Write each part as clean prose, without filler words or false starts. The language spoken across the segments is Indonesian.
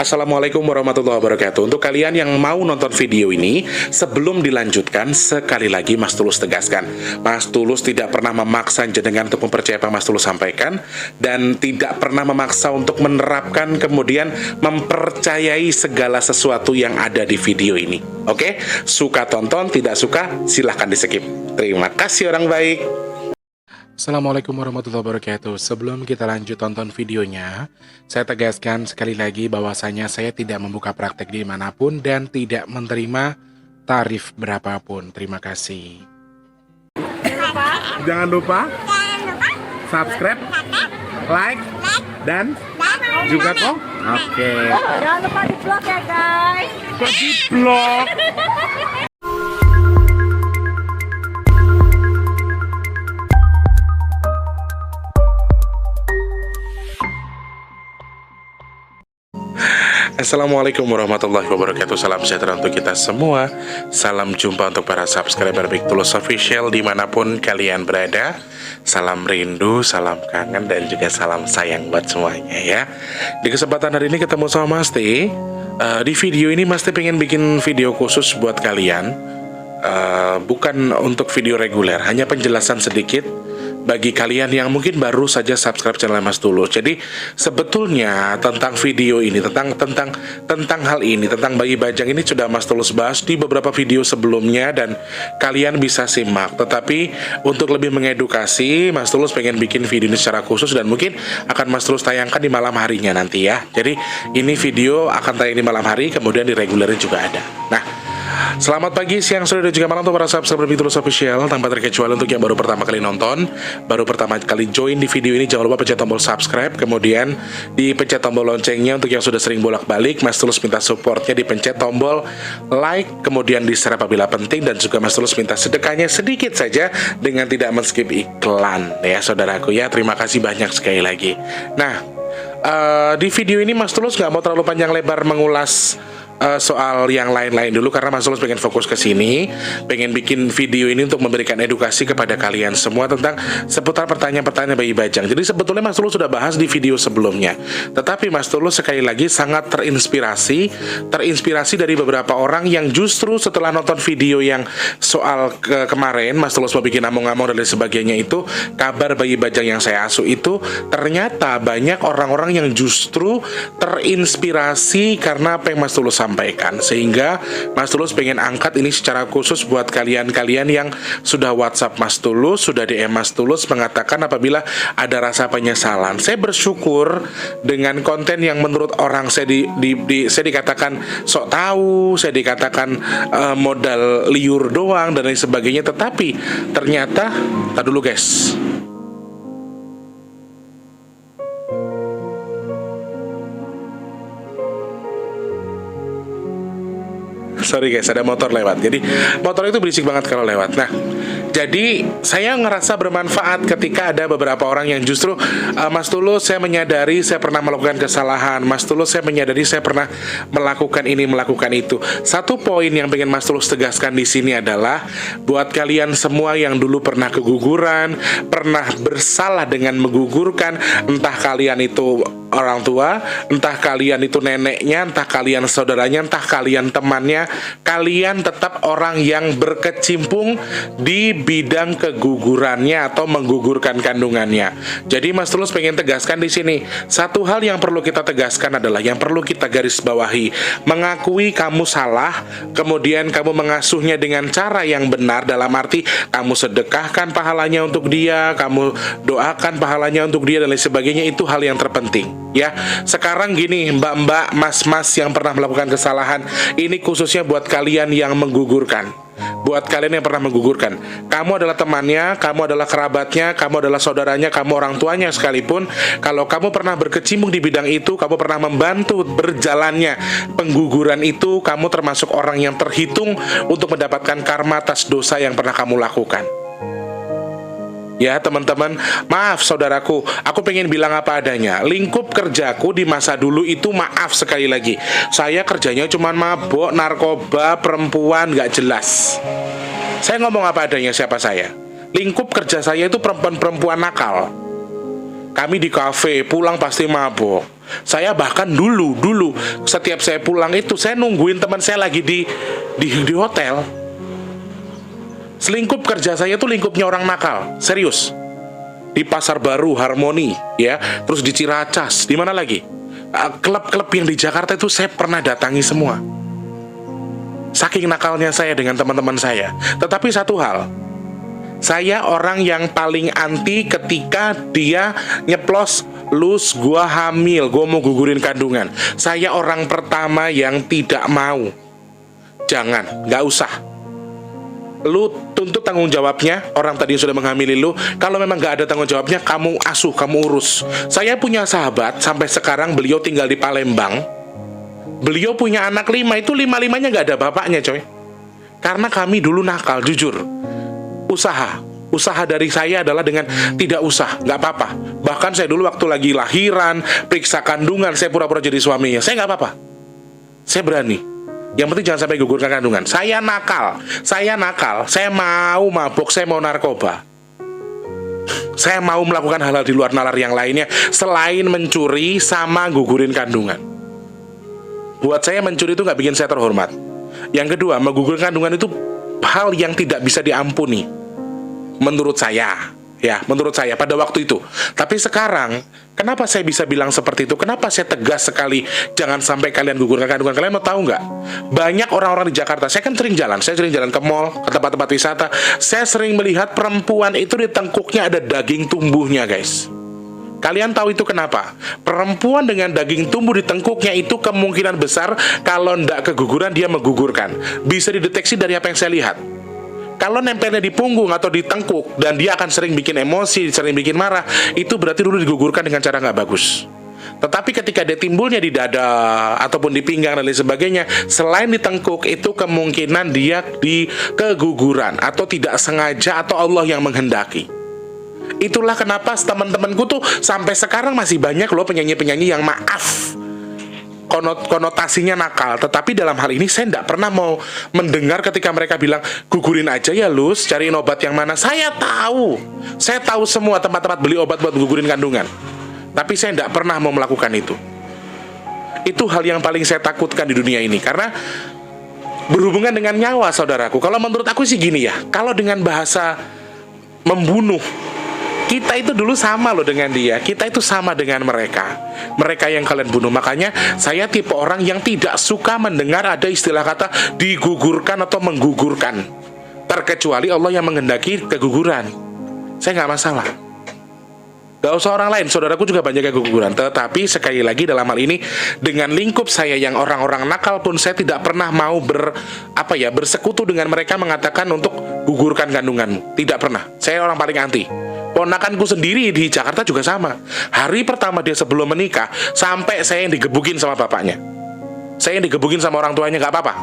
Assalamualaikum warahmatullahi wabarakatuh. Untuk kalian yang mau nonton video ini, sebelum dilanjutkan, sekali lagi Mas Tulus tegaskan, Mas Tulus tidak pernah memaksa jenengan untuk mempercayai apa Mas Tulus sampaikan, dan tidak pernah memaksa untuk menerapkan kemudian mempercayai segala sesuatu yang ada di video ini. Oke? Suka tonton, tidak suka silahkan di skip. Terima kasih orang baik. Assalamualaikum warahmatullahi wabarakatuh. Sebelum kita lanjut tonton videonya, saya tegaskan sekali lagi bahwasanya saya tidak membuka praktek dimanapun dan tidak menerima tarif berapapun. Terima kasih. Jangan lupa subscribe, like, dan juga kok. Oke. Jangan lupa di vlog ya guys. Kok di vlog? Assalamualaikum warahmatullahi wabarakatuh. Salam sejahtera untuk kita semua. Salam jumpa untuk para subscriber Big Tulus Official dimanapun kalian berada. Salam rindu, salam kangen, dan juga salam sayang buat semuanya ya. Di kesempatan hari ini ketemu sama Mas T. Di video ini Mas T pengen bikin video khusus buat kalian. Bukan untuk video reguler, hanya penjelasan sedikit bagi kalian yang mungkin baru saja subscribe channel Mas Tulus. Jadi sebetulnya tentang video ini, tentang hal ini, tentang bayi bajang ini sudah Mas Tulus bahas di beberapa video sebelumnya dan kalian bisa simak. Tetapi untuk lebih mengedukasi, Mas Tulus pengen bikin video ini secara khusus dan mungkin akan Mas Tulus tayangkan di malam harinya nanti ya. Jadi ini video akan tayang di malam hari, kemudian di regulerin juga ada. Nah, selamat pagi, siang, sore, dan juga malam untuk para subscriber Big Tulus Official. Tanpa terkecuali untuk yang baru pertama kali nonton, baru pertama kali join di video ini, jangan lupa pencet tombol subscribe, kemudian dipencet tombol loncengnya. Untuk yang sudah sering bolak-balik, Mas Tulus minta supportnya dipencet tombol like, kemudian di-share apabila penting, dan juga Mas Tulus minta sedekahnya sedikit saja dengan tidak men-skip iklan ya saudaraku ya. Terima kasih banyak sekali lagi. Nah, di video ini Mas Tulus nggak mau terlalu panjang lebar mengulas soal yang lain-lain dulu, karena Mas Tulus pengen fokus ke sini, pengen bikin video ini untuk memberikan edukasi kepada kalian semua tentang seputar pertanyaan-pertanyaan bayi bajang. Jadi sebetulnya Mas Tulus sudah bahas di video sebelumnya, tetapi Mas Tulus sekali lagi sangat terinspirasi dari beberapa orang yang justru setelah nonton video yang soal kemarin Mas Tulus mau bikin among-among dan lain sebagainya, itu kabar bayi bajang yang saya asuh itu, ternyata banyak orang-orang yang justru terinspirasi karena apa yang Mas Tulus sampaikan, sehingga Mas Tulus pengen angkat ini secara khusus buat kalian-kalian yang sudah WhatsApp Mas Tulus, sudah DM Mas Tulus mengatakan apabila ada rasa penyesalan. Saya bersyukur dengan konten yang menurut orang saya saya dikatakan sok tahu, saya dikatakan modal liur doang dan lain sebagainya, tetapi ternyata tar dulu guys. Sorry guys, ada motor lewat. Jadi motor itu berisik banget kalau lewat. Nah, jadi saya ngerasa bermanfaat ketika ada beberapa orang yang justru Mas Tulus, saya menyadari saya pernah melakukan kesalahan. Mas Tulus, saya menyadari saya pernah melakukan ini, melakukan itu. Satu poin yang pengen Mas Tulus tegaskan di sini adalah buat kalian semua yang dulu pernah keguguran, pernah bersalah dengan menggugurkan, entah kalian itu orang tua, entah kalian itu neneknya, entah kalian saudaranya, entah kalian temannya, kalian tetap orang yang berkecimpung di bidang kegugurannya atau menggugurkan kandungannya. Jadi Mas Tulus pengen tegaskan di sini, satu hal yang perlu kita tegaskan adalah, yang perlu kita garis bawahi, mengakui kamu salah, kemudian kamu mengasuhnya dengan cara yang benar, dalam arti kamu sedekahkan pahalanya untuk dia, kamu doakan pahalanya untuk dia dan lain sebagainya, itu hal yang terpenting. Ya, sekarang gini mbak-mbak, mas-mas yang pernah melakukan kesalahan, ini khususnya buat kalian yang menggugurkan. Buat kalian yang pernah menggugurkan, kamu adalah temannya, kamu adalah kerabatnya, kamu adalah saudaranya, kamu orang tuanya sekalipun, kalau kamu pernah berkecimpung di bidang itu, kamu pernah membantu berjalannya pengguguran itu, kamu termasuk orang yang terhitung untuk mendapatkan karma atas dosa yang pernah kamu lakukan. Ya teman-teman, maaf saudaraku, aku pengen bilang apa adanya. Lingkup kerjaku di masa dulu itu, maaf sekali lagi, saya kerjanya cuma mabok, narkoba, perempuan, gak jelas. Saya ngomong apa adanya siapa saya. Lingkup kerja saya itu perempuan-perempuan nakal. Kami di kafe, pulang pasti mabok. Saya bahkan dulu setiap saya pulang itu saya nungguin teman saya lagi di hotel. Selingkup kerja saya tuh lingkupnya orang nakal, serius. Di Pasar Baru, Harmoni, ya, terus di Ciracas, di mana lagi? Klub-klub yang di Jakarta itu saya pernah datangi semua. Saking nakalnya saya dengan teman-teman saya. Tetapi satu hal, saya orang yang paling anti ketika dia nyeplos, Lus, gua hamil, gua mau gugurin kandungan. Saya orang pertama yang tidak mau. Jangan, nggak usah. Lu tuntut tanggung jawabnya, orang tadi yang sudah menghamili lu. Kalau memang nggak ada tanggung jawabnya, kamu asuh, kamu urus. Saya punya sahabat, sampai sekarang beliau tinggal di Palembang. Beliau punya anak 5, itu 5-5-nya nggak ada bapaknya, coy. Karena kami dulu nakal, jujur. Usaha dari saya adalah dengan tidak usah, nggak apa-apa. Bahkan saya dulu waktu lagi lahiran, periksa kandungan, saya pura-pura jadi suaminya. Saya nggak apa-apa. Saya berani. Yang penting jangan sampai gugurkan kandungan. Saya nakal, saya mau mabuk, saya mau narkoba. Saya mau melakukan hal-hal di luar nalar yang lainnya selain mencuri sama gugurin kandungan. Buat saya mencuri itu nggak bikin saya terhormat. Yang kedua, menggugurkan kandungan itu hal yang tidak bisa diampuni. Menurut saya, ya, menurut saya pada waktu itu. Tapi sekarang, kenapa saya bisa bilang seperti itu? Kenapa saya tegas sekali, jangan sampai kalian gugurkan kandungan? Kalian mau tahu nggak? Banyak orang-orang di Jakarta, saya kan sering jalan ke mall, ke tempat-tempat wisata. Saya sering melihat perempuan itu di tengkuknya ada daging tumbuhnya, guys. Kalian tahu itu kenapa? Perempuan dengan daging tumbuh di tengkuknya itu kemungkinan besar kalau ndak keguguran dia menggugurkan. Bisa dideteksi dari apa yang saya lihat. Kalau nempelnya di punggung atau di tengkuk dan dia akan sering bikin emosi, sering bikin marah, itu berarti dulu digugurkan dengan cara nggak bagus. Tetapi ketika dia timbulnya di dada ataupun di pinggang dan lain sebagainya, selain di tengkuk, itu kemungkinan dia di keguguran atau tidak sengaja atau Allah yang menghendaki. Itulah kenapa teman-temanku tuh sampai sekarang masih banyak loh penyanyi-penyanyi yang maaf konotasinya nakal. Tetapi dalam hal ini saya tidak pernah mau mendengar ketika mereka bilang gugurin aja ya Lus, cariin obat yang mana. Saya tahu semua tempat-tempat beli obat buat gugurin kandungan. Tapi saya tidak pernah mau melakukan itu. Itu hal yang paling saya takutkan di dunia ini. Karena berhubungan dengan nyawa, saudaraku. Kalau menurut aku sih gini ya, kalau dengan bahasa membunuh, kita itu dulu sama loh dengan dia. Kita itu sama dengan mereka. Mereka yang kalian bunuh. Makanya saya tipe orang yang tidak suka mendengar ada istilah kata digugurkan atau menggugurkan. Terkecuali Allah yang menghendaki keguguran. Saya nggak masalah. Gak usah orang lain, saudaraku juga banyak yang keguguran. Tetapi sekali lagi dalam hal ini, dengan lingkup saya yang orang-orang nakal pun saya tidak pernah mau bersekutu dengan mereka mengatakan untuk gugurkan kandunganmu. Tidak pernah. Saya orang paling anti. Ponakanku sendiri di Jakarta juga sama. Hari pertama dia sebelum menikah, sampai saya yang digebukin sama bapaknya. Saya yang digebukin sama orang tuanya, gak apa-apa.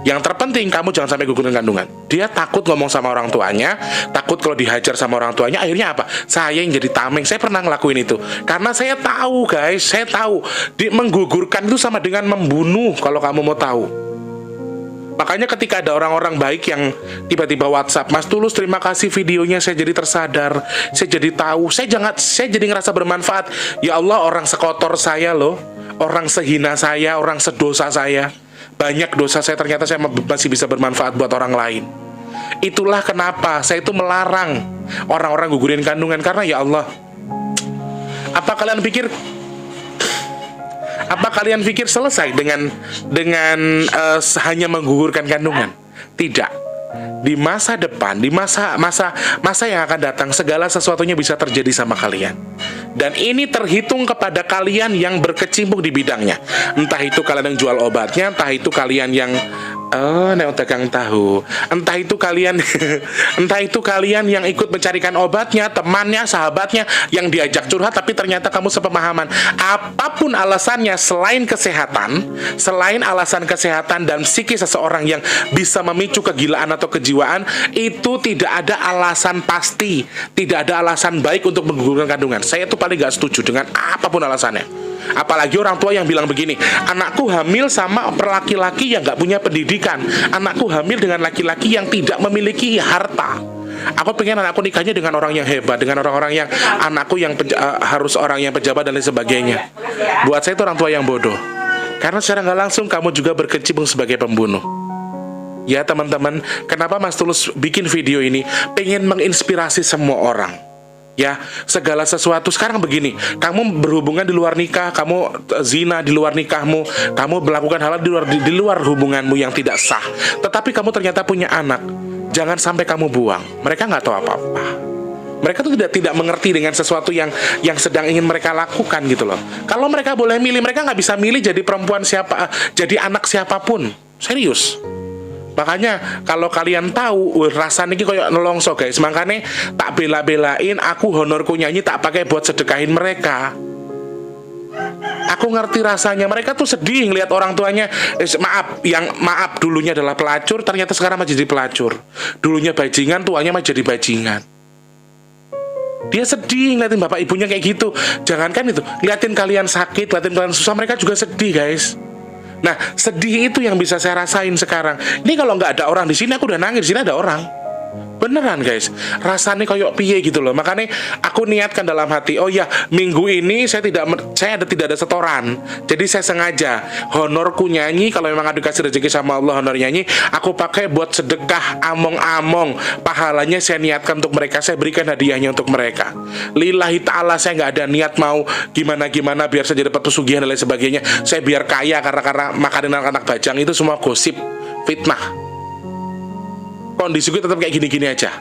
Yang terpenting kamu jangan sampai gugurin kandungan. Dia takut ngomong sama orang tuanya, takut kalau dihajar sama orang tuanya. Akhirnya apa? Saya yang jadi tameng. Saya pernah ngelakuin itu. Karena saya tahu guys, saya tahu menggugurkan itu sama dengan membunuh. Kalau kamu mau tahu. Makanya ketika ada orang-orang baik yang tiba-tiba WhatsApp, Mas Tulus terima kasih videonya, saya jadi tersadar, saya jadi tahu, saya jadi ngerasa bermanfaat. Ya Allah, orang sekotor saya loh, orang sehina saya, orang sedosa saya, banyak dosa saya, ternyata saya masih bisa bermanfaat buat orang lain. Itulah kenapa saya itu melarang orang-orang gugurin kandungan. Karena ya Allah, apa kalian pikir selesai dengan hanya menggugurkan kandungan? Tidak. Di masa depan, di masa yang akan datang, segala sesuatunya bisa terjadi sama kalian. Dan ini terhitung kepada kalian yang berkecimpung di bidangnya. Entah itu kalian yang jual obatnya, entah itu kalian yang dagang tahu, entah itu kalian yang ikut mencarikan obatnya, temannya, sahabatnya yang diajak curhat tapi ternyata kamu sepemahaman. Apapun alasannya selain alasan kesehatan dan psikis seseorang yang bisa memicu kegilaan atau kejiwaan, itu tidak ada alasan pasti, tidak ada alasan baik untuk menggugurkan kandungan. Saya tuh paling gak setuju dengan apapun alasannya. Apalagi orang tua yang bilang begini, anakku hamil sama laki-laki yang gak punya pendidikan, anakku hamil dengan laki-laki yang tidak memiliki harta. Aku pengen anakku nikahnya dengan orang yang hebat, dengan orang-orang yang anakku yang harus orang yang pejabat dan lain sebagainya. Buat saya itu orang tua yang bodoh. Karena secara nggak langsung kamu juga berkecimpung sebagai pembunuh. Ya teman-teman, kenapa Mas Tulus bikin video ini? Pengen menginspirasi semua orang. Ya, segala sesuatu sekarang begini, kamu berhubungan di luar nikah, kamu zina di luar nikahmu, kamu melakukan hal di luar hubunganmu yang tidak sah, tetapi kamu ternyata punya anak, jangan sampai kamu buang. Mereka nggak tahu apa-apa. Mereka tuh tidak mengerti dengan sesuatu yang sedang ingin mereka lakukan gitu loh. Kalau mereka boleh milih, mereka nggak bisa milih jadi perempuan siapa, jadi anak siapapun. Serius. Makanya kalau kalian tahu rasanya ini kayak nelongso guys, makanya tak bela-belain aku honorku nyanyi tak pakai buat sedekahin mereka. Aku ngerti rasanya, mereka tuh sedih ngelihat orang tuanya maaf dulunya adalah pelacur, ternyata sekarang masih jadi pelacur. Dulunya bajingan, tuanya masih jadi bajingan. Dia sedih ngeliatin bapak ibunya kayak gitu. Jangankan itu, liatin kalian sakit, liatin kalian susah, mereka juga sedih guys. Nah, sedih itu yang bisa saya rasain sekarang. Ini kalau nggak ada orang di sini, aku udah nangis. Di sini ada orang. Beneran guys, rasanya kayak piye gitu loh. Makanya aku niatkan dalam hati, oh ya, minggu ini saya tidak ada setoran. Jadi saya sengaja honorku nyanyi, kalau memang ada dikasih rezeki sama Allah honor nyanyi, aku pakai buat sedekah among-among. Pahalanya saya niatkan untuk mereka, saya berikan hadiahnya untuk mereka. Lillahi ta'ala, saya nggak ada niat mau gimana-gimana biar saya dapat pesugihan dan lain sebagainya. Saya biar kaya karena makanan anak-anak bajang itu semua gosip, fitnah. Kondisiku tetap kayak gini-gini aja.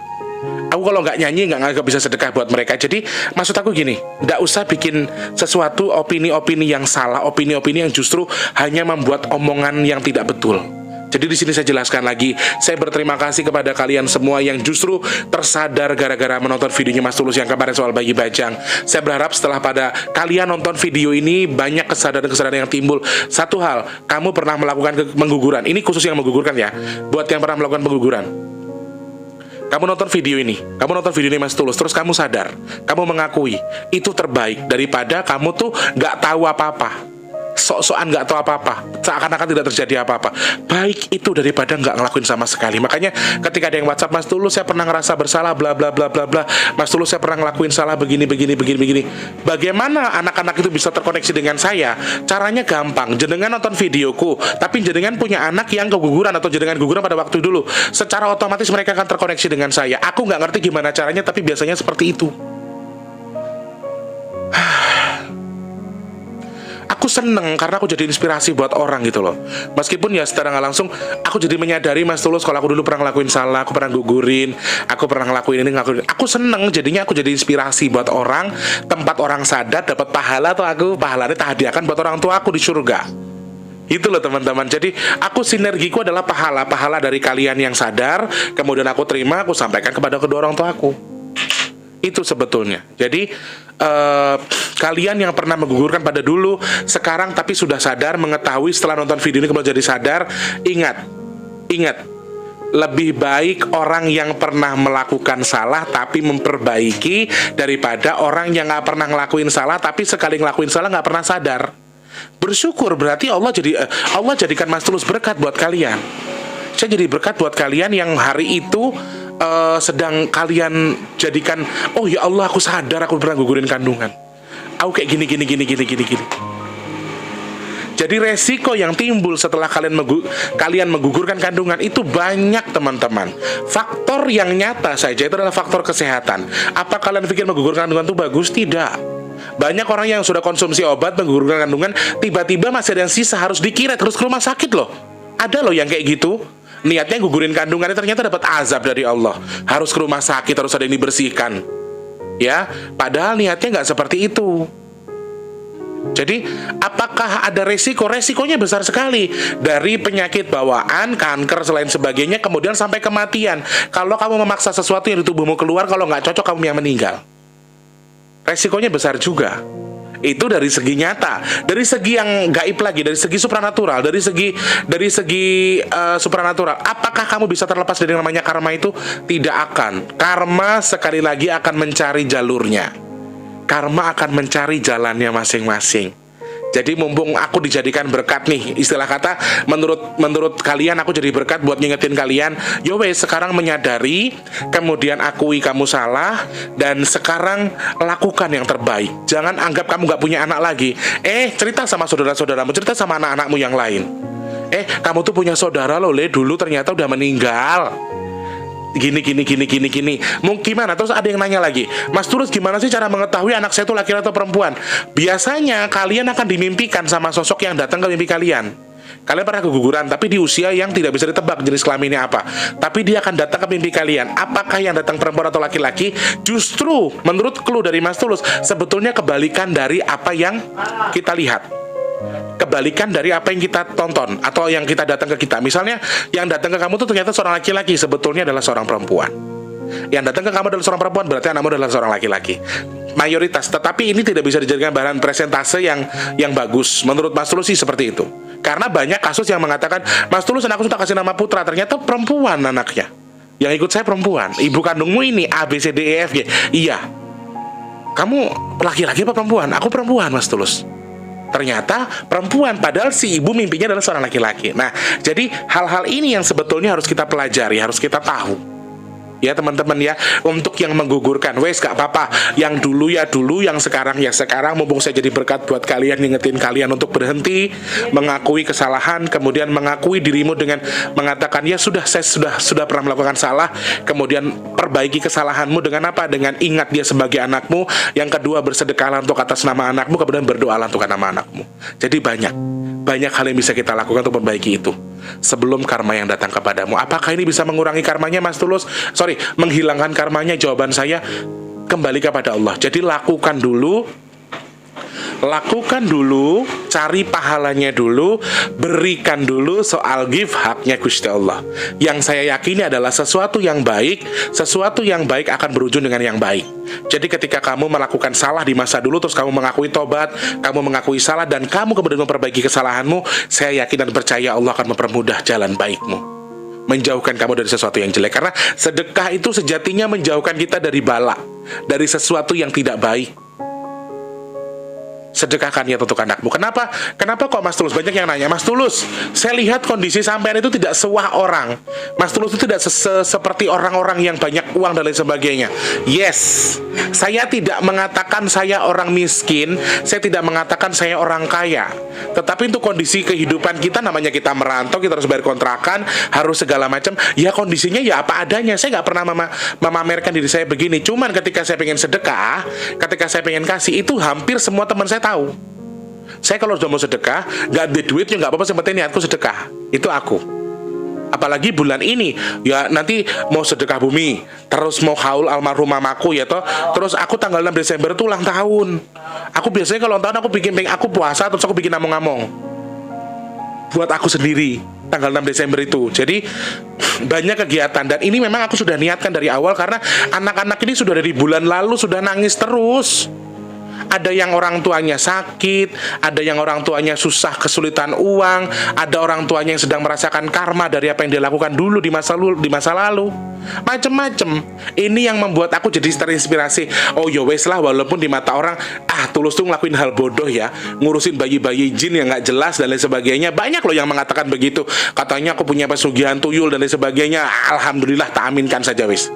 Aku kalau nggak nyanyi nggak bisa sedekah buat mereka. Jadi maksud aku gini, nggak usah bikin sesuatu opini-opini yang salah, opini-opini yang justru hanya membuat omongan yang tidak betul. Jadi di sini saya jelaskan lagi, saya berterima kasih kepada kalian semua yang justru tersadar gara-gara menonton videonya Mas Tulus yang kemarin soal bayi bajang. Saya berharap setelah pada kalian nonton video ini banyak kesadaran-kesadaran yang timbul. Satu hal, kamu pernah melakukan pengguguran. Ini khusus yang menggugurkan ya. Buat yang pernah melakukan pengguguran. Kamu nonton video ini Mas Tulus, terus kamu sadar, kamu mengakui, itu terbaik daripada kamu tuh nggak tahu apa-apa. Sok-sokan nggak tahu apa-apa, seakan-akan tidak terjadi apa-apa. Baik itu daripada nggak ngelakuin sama sekali. Makanya ketika ada yang WhatsApp, Mas Tulus saya pernah ngerasa bersalah bla bla bla bla bla, Mas Tulus saya pernah ngelakuin salah begini. Bagaimana anak-anak itu bisa terkoneksi dengan saya? Caranya gampang, jenengan nonton videoku, tapi jenengan punya anak yang keguguran atau jenengan guguran pada waktu dulu, secara otomatis mereka akan terkoneksi dengan saya. Aku nggak ngerti gimana caranya, tapi biasanya seperti itu. Aku seneng karena aku jadi inspirasi buat orang gitu loh. Meskipun ya secara nggak langsung aku jadi menyadari Mas Tulus kalau aku dulu pernah ngelakuin salah, aku pernah gugurin, aku pernah ngelakuin ini, ngelakuin. Aku seneng jadinya aku jadi inspirasi buat orang, tempat orang sadar dapat pahala atau aku pahalanya tak hadiahkan buat orang tua aku di surga. Itu loh teman-teman. Jadi aku sinergiku adalah pahala dari kalian yang sadar, kemudian aku terima, aku sampaikan kepada kedua orang tua aku. Itu sebetulnya. Jadi kalian yang pernah menggugurkan pada dulu, sekarang tapi sudah sadar, mengetahui setelah nonton video ini kemudian jadi sadar, ingat, lebih baik orang yang pernah melakukan salah tapi memperbaiki daripada orang yang nggak pernah ngelakuin salah tapi sekali ngelakuin salah nggak pernah sadar. Bersyukur, berarti Allah jadikan Mas Tulus berkat buat kalian. Saya jadi berkat buat kalian yang hari itu sedang kalian jadikan, oh ya Allah aku sadar aku pernah gugurin kandungan, aku kayak gini. Jadi resiko yang timbul setelah kalian menggugurkan kandungan itu banyak teman-teman. Faktor yang nyata saja itu adalah faktor kesehatan. Apa kalian pikir menggugurkan kandungan itu bagus? Tidak. Banyak orang yang sudah konsumsi obat menggugurkan kandungan, tiba-tiba masih ada yang sisa, harus dikiret, harus ke rumah sakit loh. Ada loh yang kayak gitu. Niatnya gugurin kandungannya ternyata dapat azab dari Allah, harus ke rumah sakit, harus ada yang dibersihkan. Ya, padahal niatnya nggak seperti itu. Jadi, apakah ada resiko? Resikonya besar sekali. Dari penyakit bawaan, kanker, selain sebagainya, kemudian sampai kematian. Kalau kamu memaksa sesuatu yang di tubuhmu keluar, kalau nggak cocok, kamu yang meninggal. Resikonya besar juga. Itu dari segi nyata. Dari segi yang gaib lagi, dari segi supranatural, dari segi supranatural. Apakah kamu bisa terlepas dari namanya karma itu? Tidak akan. Karma sekali lagi akan mencari jalurnya. Karma akan mencari jalannya masing-masing. Jadi mumpung aku dijadikan berkat nih, istilah kata menurut kalian aku jadi berkat buat ngingetin kalian. Yo wes, sekarang menyadari, kemudian akui kamu salah, dan sekarang lakukan yang terbaik. Jangan anggap kamu gak punya anak lagi. Cerita sama saudara-saudaramu, cerita sama anak-anakmu yang lain. Kamu tuh punya saudara loh, dulu ternyata udah meninggal. Gini. Mungkin gimana? Terus ada yang nanya lagi, Mas Tulus, gimana sih cara mengetahui anak saya itu laki atau perempuan? Biasanya kalian akan dimimpikan sama sosok yang datang ke mimpi kalian. Kalian pernah keguguran, tapi di usia yang tidak bisa ditebak jenis kelaminnya apa. Tapi dia akan datang ke mimpi kalian. Apakah yang datang perempuan atau laki-laki? Justru menurut clue dari Mas Tulus, sebetulnya kebalikan dari apa yang kita lihat, kebalikan dari apa yang kita tonton atau yang kita datang ke kita. Misalnya yang datang ke kamu tuh ternyata seorang laki-laki, sebetulnya adalah seorang perempuan. Yang datang ke kamu adalah seorang perempuan, berarti anakmu adalah seorang laki-laki. Mayoritas, tetapi ini tidak bisa dijadikan bahan presentase yang bagus. Menurut Mas Tulus sih seperti itu. Karena banyak kasus yang mengatakan, Mas Tulus, aku sudah kasih nama putra, ternyata perempuan anaknya. Yang ikut saya perempuan. Ibu kandungmu ini A, B, C, D, E, F, G. Iya. Kamu laki-laki apa perempuan? Aku perempuan, Mas Tulus. Ternyata perempuan, padahal si ibu mimpinya adalah seorang laki-laki. Nah, jadi hal-hal ini yang sebetulnya harus kita pelajari, harus kita tahu. Ya teman-teman ya, untuk yang menggugurkan, wes gak apa-apa. Yang dulu ya dulu, yang sekarang ya sekarang. Mumpung saya jadi berkat buat kalian, ngingetin kalian untuk berhenti, mengakui kesalahan, kemudian mengakui dirimu dengan mengatakan, ya sudah, saya sudah pernah melakukan salah. Kemudian perbaiki kesalahanmu dengan apa? Dengan ingat dia sebagai anakmu. Yang kedua, bersedekahlah untuk atas nama anakmu, kemudian berdoalah untuk nama anakmu. Jadi banyak hal yang bisa kita lakukan untuk memperbaiki itu sebelum karma yang datang kepadamu. Apakah ini bisa mengurangi karmanya, Mas Tulus? Menghilangkan karmanya? Jawaban saya, kembali kepada Allah. Jadi lakukan dulu, cari pahalanya dulu, berikan dulu, soal give haknya Gusti Allah. Yang saya yakini adalah sesuatu yang baik akan berujung dengan yang baik. Jadi ketika kamu melakukan salah di masa dulu, terus kamu mengakui tobat, kamu mengakui salah, dan kamu kemudian memperbaiki kesalahanmu, saya yakin dan percaya Allah akan mempermudah jalan baikmu, menjauhkan kamu dari sesuatu yang jelek. Karena sedekah itu sejatinya menjauhkan kita dari bala, dari sesuatu yang tidak baik. Sedekahkan niat untuk anakmu. Kenapa kok Mas Tulus? Banyak yang nanya, Mas Tulus, saya lihat kondisi sampean itu tidak sewah orang. Mas Tulus itu tidak seperti orang-orang yang banyak uang dan lain sebagainya. Yes, saya tidak mengatakan saya orang miskin, saya tidak mengatakan saya orang kaya. Tetapi untuk kondisi kehidupan kita, namanya kita merantau, kita harus bayar kontrakan, harus segala macam. Ya kondisinya ya apa adanya. Saya nggak pernah memamerkan diri saya begini. Cuman ketika saya pengen sedekah, ketika saya pengen kasih, itu hampir semua teman saya tahu. Saya kalau sudah mau sedekah, nggak ada duitnya nggak apa-apa, yang penting niatku sedekah. Itu aku. Apalagi bulan ini, ya nanti mau sedekah bumi, terus mau haul almarhum mamaku ya toh. Terus aku tanggal 6 Desember itu ulang tahun. Aku biasanya kalau ulang tahun aku puasa, terus aku bikin among-among buat aku sendiri tanggal 6 Desember itu. Jadi banyak kegiatan, dan ini memang aku sudah niatkan dari awal karena anak-anak ini sudah dari bulan lalu sudah nangis terus. Ada yang orang tuanya sakit, ada yang orang tuanya susah kesulitan uang, ada orang tuanya yang sedang merasakan karma dari apa yang dia lakukan dulu di masa lalu. Macem-macem. Ini yang membuat aku jadi terinspirasi. Oh ya wes lah, walaupun di mata orang Tulus tuh ngelakuin hal bodoh ya, ngurusin bayi-bayi jin yang gak jelas dan lain sebagainya. Banyak loh yang mengatakan begitu. Katanya aku punya pesugihan tuyul dan lain sebagainya. Alhamdulillah, tak aminkan saja wes.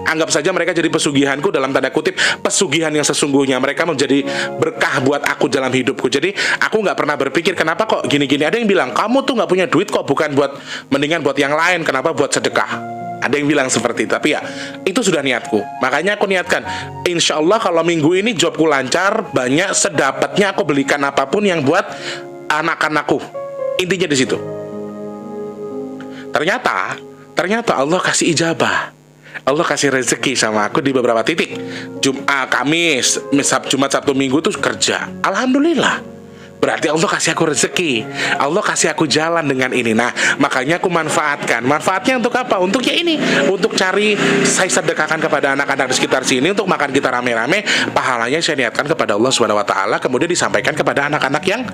Anggap saja mereka jadi pesugihanku, dalam tanda kutip pesugihan yang sesungguhnya. Mereka menjadi berkah buat aku dalam hidupku. Jadi aku gak pernah berpikir kenapa kok gini-gini. Ada yang bilang, kamu tuh gak punya duit kok, bukan buat, mendingan buat yang lain, kenapa buat sedekah. Ada yang bilang seperti itu. Tapi ya, itu sudah niatku. Makanya aku niatkan, insya Allah kalau minggu ini jobku lancar, banyak, sedapatnya aku belikan apapun yang buat anak-anakku. Intinya di situ. Ternyata Allah kasih ijabah. Allah kasih rezeki sama aku di beberapa titik. Kamis, Jumat, Sabtu, Minggu tuh kerja. Alhamdulillah. Berarti Allah kasih aku rezeki, Allah kasih aku jalan dengan ini. Nah, makanya aku manfaatkan. Manfaatnya untuk apa? Untuk ya ini, untuk cari, saya sedekahkan kepada anak-anak di sekitar sini, untuk makan kita rame-rame. Pahalanya saya niatkan kepada Allah SWT, kemudian disampaikan kepada anak-anak yang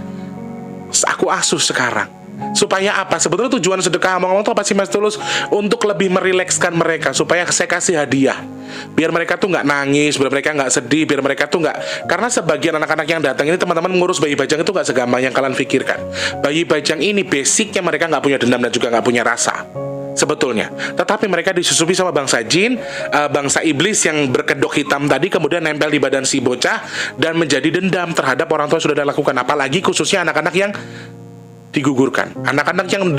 aku asuh sekarang. Supaya apa? Sebetulnya tujuan sedekah ngomong-ngomong itu apa sih Mas Tulus? Untuk lebih merilekskan mereka, supaya saya kasih hadiah, biar mereka tuh nggak nangis, biar mereka nggak sedih, biar mereka tuh nggak, karena sebagian anak-anak yang datang ini teman-teman ngurus bayi bajang itu nggak segampang yang kalian pikirkan. Bayi bajang ini basicnya mereka nggak punya dendam dan juga nggak punya rasa sebetulnya, tetapi mereka disusupi sama bangsa jin, bangsa iblis yang berkedok hitam tadi, kemudian nempel di badan si bocah dan menjadi dendam terhadap orang tua yang sudah dilakukan. Apalagi khususnya anak-anak yang digugurkan. Anak-anak yang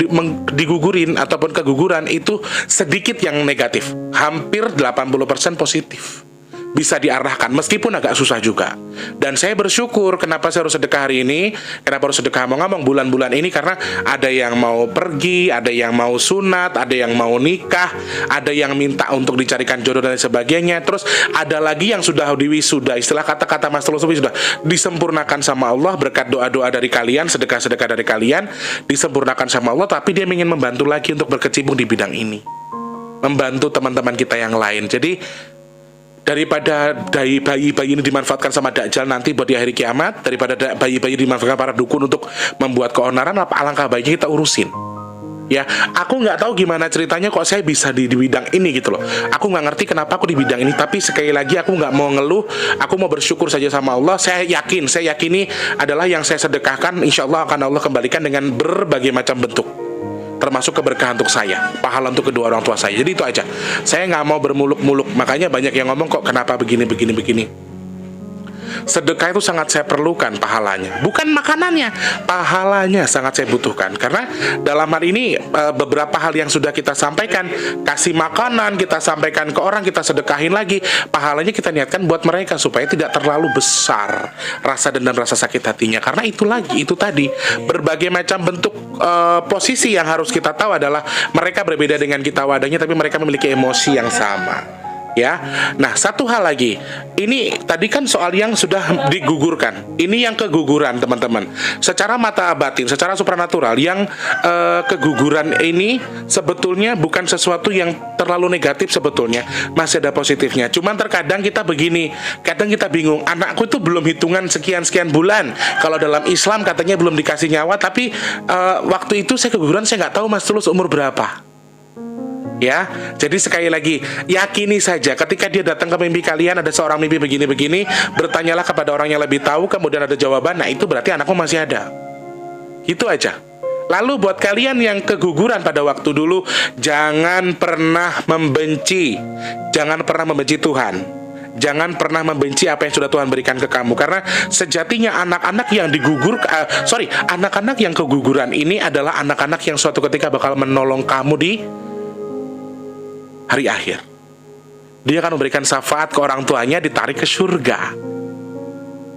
digugurin ataupun keguguran itu sedikit yang negatif, hampir 80% positif. Bisa diarahkan, meskipun agak susah juga. Dan saya bersyukur, kenapa saya harus sedekah hari ini, kenapa harus sedekah ngomong-ngomong bulan-bulan ini, karena ada yang mau pergi, ada yang mau sunat, ada yang mau nikah, ada yang minta untuk dicarikan jodoh dan sebagainya. Terus ada lagi yang sudah diwisuda, istilah kata-kata Mas Tulus sudah disempurnakan sama Allah berkat doa-doa dari kalian, sedekah-sedekah dari kalian, disempurnakan sama Allah, tapi dia ingin membantu lagi untuk berkecimpung di bidang ini, membantu teman-teman kita yang lain. Jadi daripada bayi-bayi ini dimanfaatkan sama Dajjal nanti buat di hari kiamat, daripada bayi-bayi dimanfaatkan para dukun untuk membuat keonaran, apa alangkah baiknya kita urusin. Ya, aku nggak tahu gimana ceritanya kok saya bisa di bidang ini gitu loh. Aku nggak ngerti kenapa aku di bidang ini, tapi sekali lagi aku nggak mau ngeluh, aku mau bersyukur saja sama Allah. Saya yakini adalah yang saya sedekahkan, insya Allah akan Allah kembalikan dengan berbagai macam bentuk, termasuk keberkahan untuk saya, pahala untuk kedua orang tua saya. Jadi itu aja. Saya nggak mau bermuluk-muluk. Makanya banyak yang ngomong kok kenapa begini. Sedekah itu sangat saya perlukan pahalanya, bukan makanannya, pahalanya sangat saya butuhkan. Karena dalam hal ini beberapa hal yang sudah kita sampaikan, kasih makanan kita sampaikan ke orang, kita sedekahin lagi, pahalanya kita niatkan buat mereka supaya tidak terlalu besar rasa dendam, rasa sakit hatinya. Karena itu tadi berbagai macam bentuk posisi yang harus kita tahu adalah mereka berbeda dengan kita wadahnya, tapi mereka memiliki emosi yang sama. Ya, nah satu hal lagi, ini tadi kan soal yang sudah digugurkan, ini yang keguguran teman-teman. Secara mata batin, secara supranatural, yang keguguran ini sebetulnya bukan sesuatu yang terlalu negatif sebetulnya, masih ada positifnya. Cuman terkadang kita begini, kadang kita bingung, anakku itu belum hitungan sekian-sekian bulan. Kalau dalam Islam katanya belum dikasih nyawa, tapi waktu itu saya keguguran, saya nggak tahu Mas Tulus umur berapa. Ya, jadi sekali lagi, yakini saja ketika dia datang ke mimpi kalian, ada seorang mimpi begini-begini, bertanyalah kepada orang yang lebih tahu, kemudian ada jawaban, nah itu berarti anakmu masih ada. Itu aja. Lalu buat kalian yang keguguran pada waktu dulu, jangan pernah membenci Tuhan. Jangan pernah membenci apa yang sudah Tuhan berikan ke kamu, karena sejatinya anak-anak yang keguguran ini adalah anak-anak yang suatu ketika bakal menolong kamu di hari akhir. Dia akan memberikan syafaat ke orang tuanya, ditarik ke surga.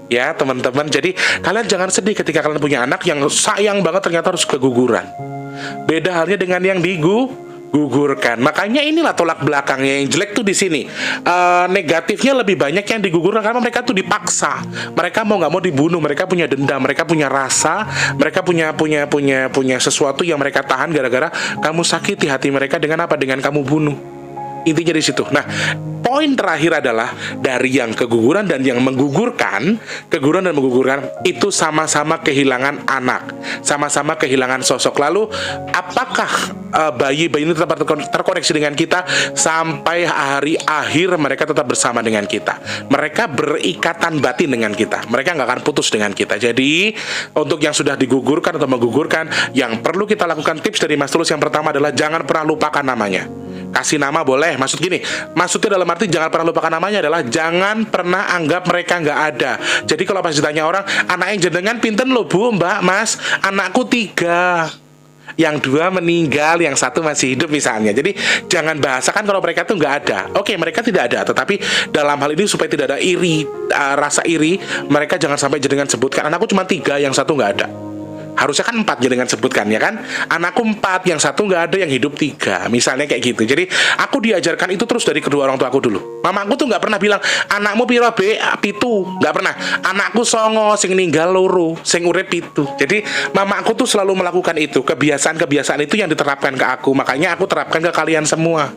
Ya teman-teman, jadi kalian jangan sedih ketika kalian punya anak yang sayang banget ternyata harus keguguran. Beda halnya dengan yang digugurkan. Makanya inilah tolak belakangnya. Yang jelek tuh di sini. Negatifnya lebih banyak yang digugurkan karena mereka tuh dipaksa. Mereka mau nggak mau dibunuh. Mereka punya dendam. Mereka punya rasa. Mereka punya sesuatu yang mereka tahan gara-gara kamu sakiti hati mereka dengan apa? Dengan kamu bunuh. Intinya di situ. Nah, poin terakhir adalah dari yang keguguran dan yang menggugurkan, keguguran dan menggugurkan itu sama-sama kehilangan anak, sama-sama kehilangan sosok. Lalu, apakah bayi-bayi ini tetap terkoneksi dengan kita sampai hari akhir? Mereka tetap bersama dengan kita. Mereka berikatan batin dengan kita. Mereka nggak akan putus dengan kita. Jadi, untuk yang sudah digugurkan atau menggugurkan, yang perlu kita lakukan tips dari Mas Tulus yang pertama adalah jangan pernah lupakan namanya. Kasih nama boleh, maksudnya dalam arti jangan pernah lupakan namanya adalah jangan pernah anggap mereka nggak ada. Jadi kalau pas ditanya orang, anaknya jenengan pinten lo bu, mbak, mas, anakku 3, yang 2 meninggal, yang 1 masih hidup misalnya. Jadi jangan bahasakan kalau mereka tuh nggak ada. Oke, mereka tidak ada, tetapi dalam hal ini supaya tidak ada rasa iri, mereka jangan sampai jenengan sebutkan anakku cuma 3, yang 1 nggak ada. Harusnya kan 4 jenengan sebutkan, ya kan? Anakku 4, yang 1 nggak ada, yang hidup 3, misalnya kayak gitu. Jadi aku diajarkan itu terus dari kedua orang tua aku dulu. Mamaku tuh nggak pernah bilang anakmu piro be, 7, nggak pernah. Anakku 9, sing ninggal 2, sing urip 7. Jadi mamaku tuh selalu melakukan itu. Kebiasaan itu yang diterapkan ke aku, makanya aku terapkan ke kalian semua.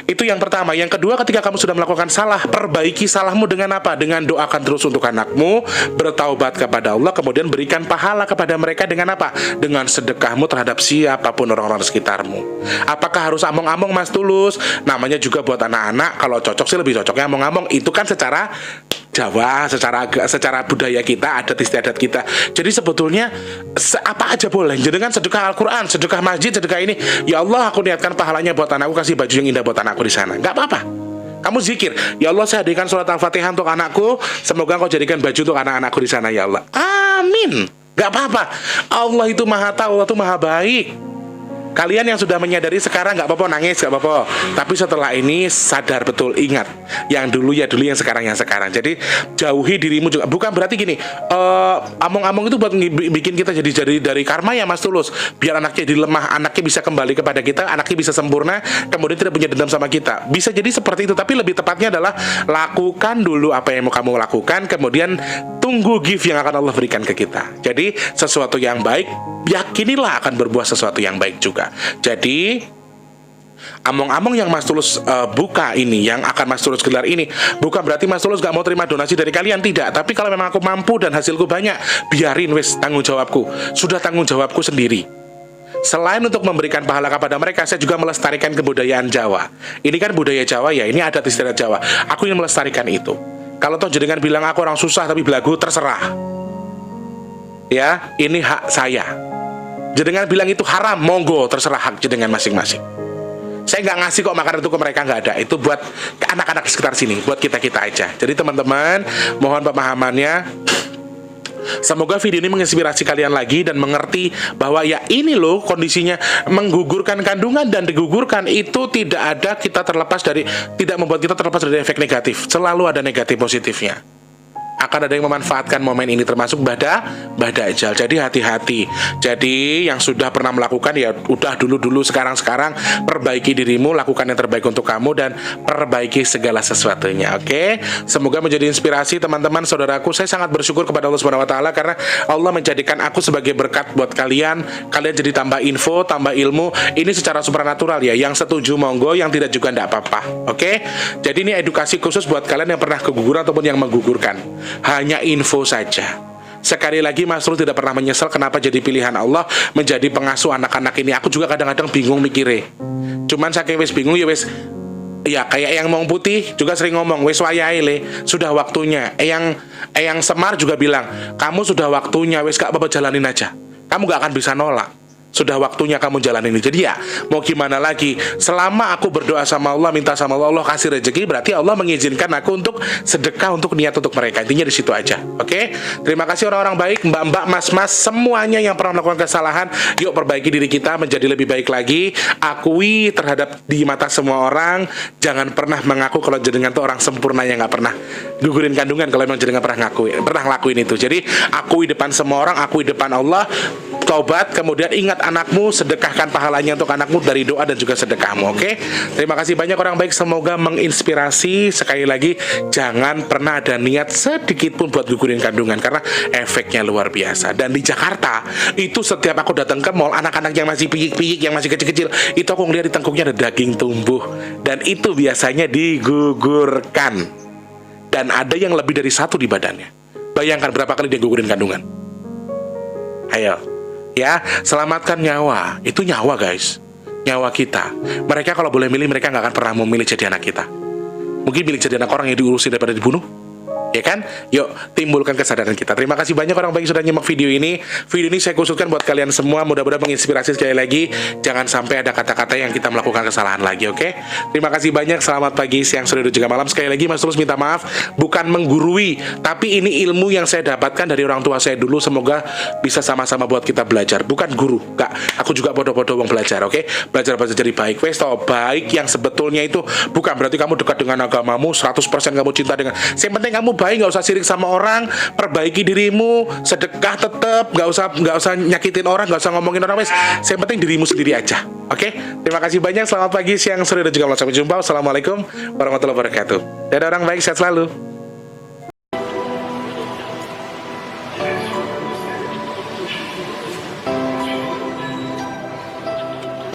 Itu yang pertama. Yang kedua, ketika kamu sudah melakukan salah, perbaiki salahmu dengan apa? Dengan doakan terus untuk anakmu, bertaubat kepada Allah, kemudian berikan pahala kepada mereka dengan apa? Dengan sedekahmu terhadap siapapun orang-orang di sekitarmu. Apakah harus among-among, Mas Tulus? Namanya juga buat anak-anak, kalau cocok sih lebih cocoknya among-among. Itu kan secara Jawa, secara budaya kita, adat istiadat kita. Jadi sebetulnya apa aja boleh. Jangan sedekah Al-Quran, sedekah masjid, sedekah ini. Ya Allah, aku niatkan pahalanya buat anakku, kasih baju yang indah buat anakku di sana. Nggak apa-apa. Kamu zikir, ya Allah, saya hadirkan surat Al-Fatihah untuk anakku, semoga engkau jadikan baju untuk anak-anakku di sana, ya Allah. Amin. Nggak apa-apa. Allah itu maha tahu, Allah itu maha baik. Kalian yang sudah menyadari sekarang nggak apa-apa nangis, nggak apa-apa. Tapi setelah ini sadar betul, ingat yang dulu ya dulu, yang sekarang ya sekarang. Jadi jauhi dirimu juga. Bukan berarti gini, among-among itu buat bikin kita jadi dari karma ya, Mas Tulus. Biar anaknya jadi lemah, anaknya bisa kembali kepada kita, anaknya bisa sempurna, kemudian tidak punya dendam sama kita. Bisa jadi seperti itu, tapi lebih tepatnya adalah lakukan dulu apa yang mau kamu lakukan, kemudian tunggu gift yang akan Allah berikan ke kita. Jadi sesuatu yang baik, yakinilah akan berbuah sesuatu yang baik juga. Jadi among-among yang Mas Tulus buka ini, yang akan Mas Tulus gelar ini, bukan berarti Mas Tulus gak mau terima donasi dari kalian, tidak. Tapi kalau memang aku mampu dan hasilku banyak, biarin wes, tanggung jawabku. Sudah tanggung jawabku sendiri. Selain untuk memberikan pahala kepada mereka, saya juga melestarikan kebudayaan Jawa. Ini kan budaya Jawa ya, ini adat istiadat Jawa. Aku ingin melestarikan itu. Kalau toh jenengan bilang aku orang susah tapi belagu, terserah. Ya, ini hak saya. Jenengan bilang itu haram, monggo, terserah hak jenengan masing-masing. Saya nggak ngasih kok makanan itu ke mereka, nggak ada. Itu buat anak-anak di sekitar sini, buat kita-kita aja. Jadi teman-teman, mohon pemahamannya. Semoga video ini menginspirasi kalian lagi dan mengerti bahwa ya ini loh kondisinya, menggugurkan kandungan dan digugurkan itu tidak ada kita terlepas dari, tidak membuat kita terlepas dari efek negatif. Selalu ada negatif positifnya. Akan ada yang memanfaatkan momen ini, termasuk bada ajal. Jadi hati-hati. Jadi yang sudah pernah melakukan ya udah dulu sekarang perbaiki dirimu, lakukan yang terbaik untuk kamu dan perbaiki segala sesuatunya. Oke? Semoga menjadi inspirasi teman-teman, saudaraku. Saya sangat bersyukur kepada Allah Subhanahu wa taala karena Allah menjadikan aku sebagai berkat buat kalian. Kalian jadi tambah info, tambah ilmu. Ini secara supranatural ya. Yang setuju monggo, yang tidak juga enggak apa-apa. Oke? Jadi ini edukasi khusus buat kalian yang pernah keguguran ataupun yang menggugurkan. Hanya info saja. Sekali lagi, Mas Tulus tidak pernah menyesal kenapa jadi pilihan Allah menjadi pengasuh anak-anak ini. Aku juga kadang-kadang bingung mikirnya. Cuman saking wis bingung ya wis, ya kayak yang Mong Putih juga sering ngomong, wis wayahe le, sudah waktunya. Eyang Semar juga bilang, kamu sudah waktunya, wis gak apa-apa jalanin aja. Kamu gak akan bisa nolak. Sudah waktunya kamu jalanin ini. Jadi ya, mau gimana lagi? Selama aku berdoa sama Allah, minta sama Allah, Allah kasih rezeki, berarti Allah mengizinkan aku untuk sedekah, untuk niat untuk mereka. Intinya di situ aja. Oke? Terima kasih orang-orang baik, mbak-mbak, mas-mas, semuanya yang pernah melakukan kesalahan. Yuk perbaiki diri kita menjadi lebih baik lagi. Akui terhadap di mata semua orang. Jangan pernah mengaku kalau jenengan tuh orang sempurna yang nggak pernah gugurin kandungan kalau memang jenengan pernah ngelakuin itu. Jadi akui depan semua orang, akui depan Allah. Taubat, kemudian ingat anakmu, sedekahkan pahalanya untuk anakmu dari doa dan juga sedekahmu. Oke? Terima kasih banyak orang baik, semoga menginspirasi. Sekali lagi, jangan pernah ada niat sedikit pun buat gugurin kandungan karena efeknya luar biasa. Dan di Jakarta itu setiap aku datang ke mall, anak-anak yang masih piyik-piyik, yang masih kecil-kecil, itu aku ngeliat di tengkuknya ada daging tumbuh dan itu biasanya digugurkan. Dan ada yang lebih dari satu di badannya. Bayangkan berapa kali dia gugurin kandungan. Ayo. Ya, selamatkan nyawa. Itu nyawa guys, nyawa kita. Mereka kalau boleh milih, mereka nggak akan pernah memilih jadi anak kita. Mungkin milih jadi anak orang yang diurusin daripada dibunuh. Ya kan? Yuk, timbulkan kesadaran kita. Terima kasih banyak orang baik sudah nyimak video ini. Video ini saya khususkan buat kalian semua. Mudah-mudahan menginspirasi sekali lagi. Jangan sampai ada kata-kata yang kita melakukan kesalahan lagi, oke? Terima kasih banyak. Selamat pagi, siang, sore, dan juga malam. Sekali lagi, Mas Tulus minta maaf. Bukan menggurui, tapi ini ilmu yang saya dapatkan dari orang tua saya dulu. Semoga bisa sama-sama buat kita belajar. Bukan guru, enggak. Aku juga bodoh-bodoh mau belajar, oke? Belajar jadi baik. Wes, toh baik yang sebetulnya itu bukan berarti kamu dekat dengan agamamu, 100% kamu cinta dengan. Yang penting kamu baik, nggak usah sirik sama orang, perbaiki dirimu, sedekah tetap, nggak usah nyakitin orang, nggak usah ngomongin orang, wes. Yang penting dirimu sendiri aja. Oke? Terima kasih banyak. Selamat pagi, siang, sore, dan juga malam. Sampai jumpa. Wassalamualaikum warahmatullahi wabarakatuh. Dadah orang baik, sehat selalu.